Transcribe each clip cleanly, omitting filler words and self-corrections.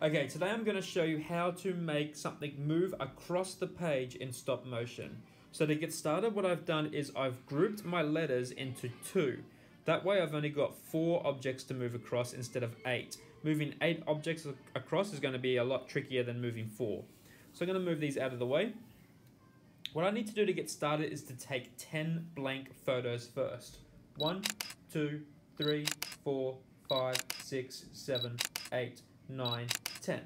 Okay, today I'm going to show you how to make something move across the page in stop motion. So to get started, what I've done is I've grouped my letters into 2. That way I've only got 4 objects to move across instead of 8. Moving 8 objects across is going to be a lot trickier than moving 4. So I'm going to move these out of the way. What I need to do to get started is to take 10 blank photos first. 1, 2, 3, 4, 5, 6, 7, 8, 9, 10.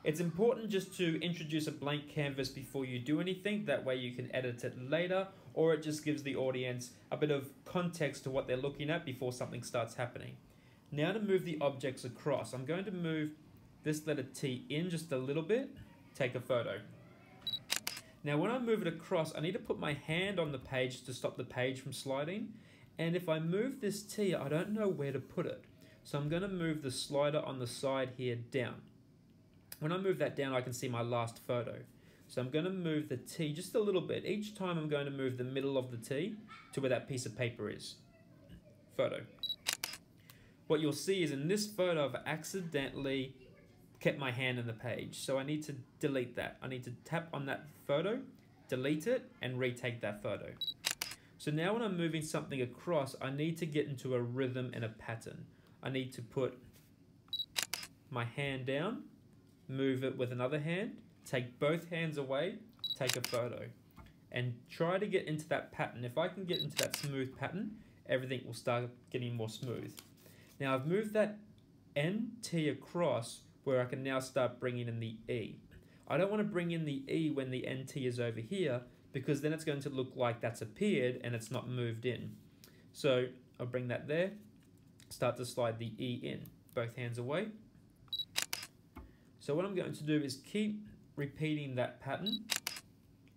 It's important just to introduce a blank canvas before you do anything. That way you can edit it later, or it just gives the audience a bit of context to what they're looking at before something starts happening. Now to move the objects across, I'm going to move this letter T in just a little bit, take a photo. Now when I move it across, I need to put my hand on the page to stop the page from sliding. And if I move this T, I don't know where to put it. So I'm going to move the slider on the side here down. When I move that down, I can see my last photo. So I'm going to move the T just a little bit. Each time I'm going to move the middle of the T to where that piece of paper is. Photo. What you'll see is in this photo, I've accidentally kept my hand in the page. So I need to delete that. I need to tap on that photo, delete it, and retake that photo. So now when I'm moving something across, I need to get into a rhythm and a pattern. I need to put my hand down, move it with another hand, take both hands away, take a photo, and try to get into that pattern. If I can get into that smooth pattern, everything will start getting more smooth. Now I've moved that NT across where I can now start bringing in the E. I don't want to bring in the E when the NT is over here, because then it's going to look like that's appeared and it's not moved in. So I'll bring that there, start to slide the E in, both hands away. So what I'm going to do is keep repeating that pattern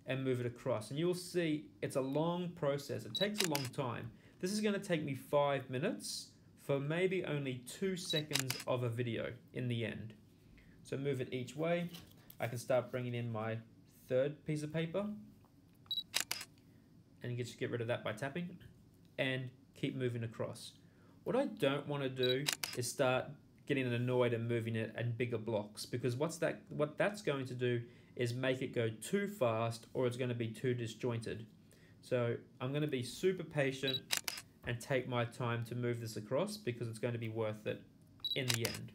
and move it across. And you'll see it's a long process. It takes a long time. This is going to take me 5 minutes for maybe only 2 seconds of a video in the end. So move it each way. I can start bringing in my third piece of paper. And you just get rid of that by tapping. And keep moving across. What I don't want to do is start getting annoyed and moving it in bigger blocks, because what that's going to do is make it go too fast, or it's going to be too disjointed. So I'm going to be super patient and take my time to move this across, because it's going to be worth it in the end.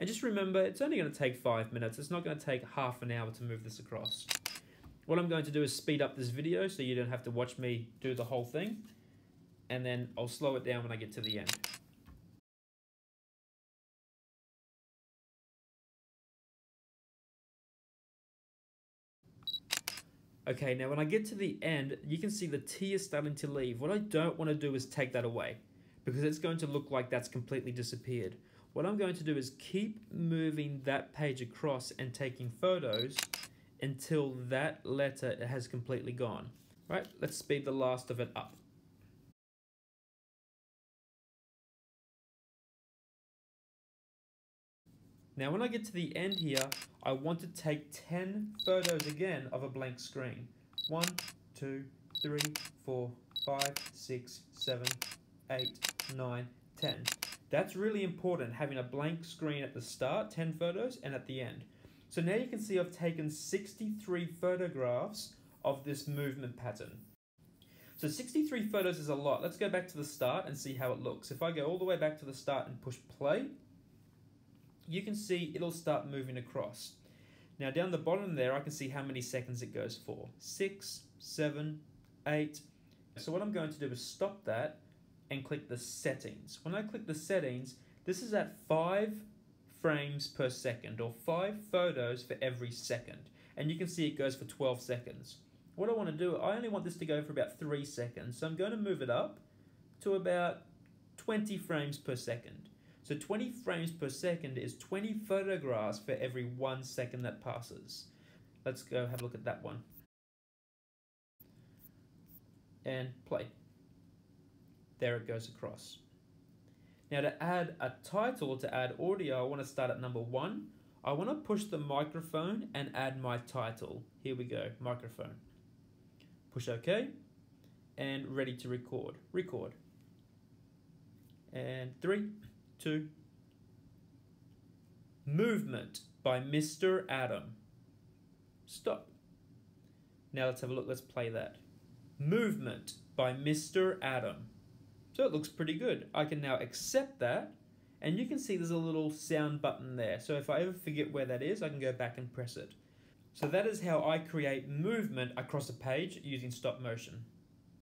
And just remember, it's only going to take 5 minutes. It's not going to take half an hour to move this across. What I'm going to do is speed up this video so you don't have to watch me do the whole thing, and then I'll slow it down when I get to the end. Okay, now when I get to the end, you can see the T is starting to leave. What I don't want to do is take that away, because it's going to look like that's completely disappeared. What I'm going to do is keep moving that page across and taking photos until that letter has completely gone. Right, let's speed the last of it up. Now when I get to the end here, I want to take 10 photos again of a blank screen. 1, 2, 3, 4, 5, 6, 7, 8, 9, 10. That's really important, having a blank screen at the start, 10 photos, and at the end. So now you can see I've taken 63 photographs of this movement pattern. So 63 photos is a lot. Let's go back to the start and see how it looks. If I go all the way back to the start and push play, you can see it'll start moving across. Now down the bottom there, I can see how many seconds it goes for. 6, 7, 8. So what I'm going to do is stop that and click the settings. When I click the settings, this is at 5 frames per second, or 5 photos for every second. And you can see it goes for 12 seconds. What I want to do, I only want this to go for about 3 seconds. So I'm going to move it up to about 20 frames per second. So 20 frames per second is 20 photographs for every 1 second that passes. Let's go have a look at that one. And play. There it goes across. Now to add a title, to add audio, I want to start at number 1. I want to push the microphone and add my title. Here we go, microphone. Push OK. And ready to record. Record. And 3, 2, Movement by Mr. Atom. Stop. Now let's have a look. Let's play that. Movement by Mr. Atom. So it looks pretty good. I can now accept that, and you can see there's a little sound button there. So if I ever forget where that is, I can go back and press it. So that is how I create movement across a page using stop motion.